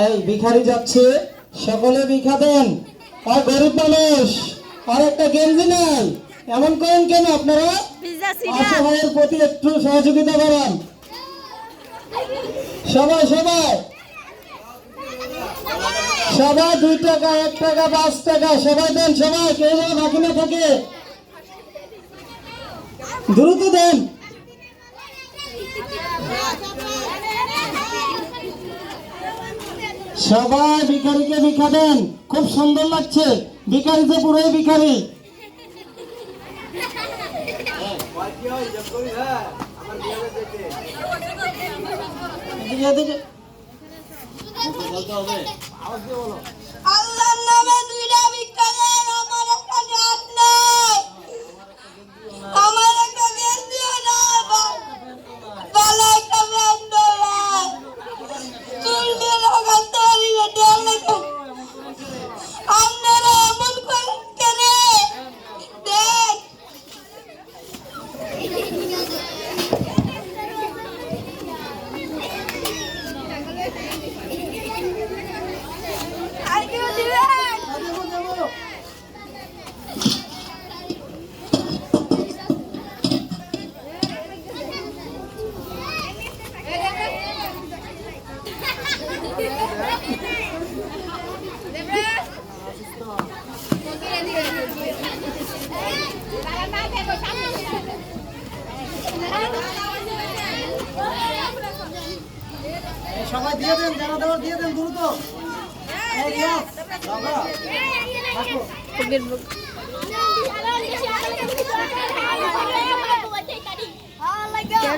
এই ভিখারি যাচ্ছে, সকলে ভিক্ষা দেন। আর গরিব মানুষ আর একটা গেঞ্জি নাই, এমন করেন কেন আপনারা? অসহায়ের প্রতি একটু সহযোগিতা করেন। সবাই সবাই সবাই 2 টাকা, 1 টাকা, 5 টাকা সবাই দেন, সবাই, কেউ যেন বাকি না থাকে, দ্রুত দেন। সবাই ভিখারিকে ভিক্ষা দেন, খুব সুন্দর লাগছে, ভিখারি যে পুরোই ভিখারি। আল্লাহর নামে 2টা ভিক্ষা দেন, আমার একটা জাত নাই, আমার একটা গেঞ্জিও নাই, ভালো একটা ব্যান্ডও নাই, চুল দিয়ে লাগাতে পারি না, দেড় লাগে। আপনারা এমন করেন কেন? দেন। আর কেউ দিবেন? সবাই দিয়ে দেন, যারা দেওয়ার দিয়ে দেন দ্রুত।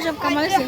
সব কামাইছে।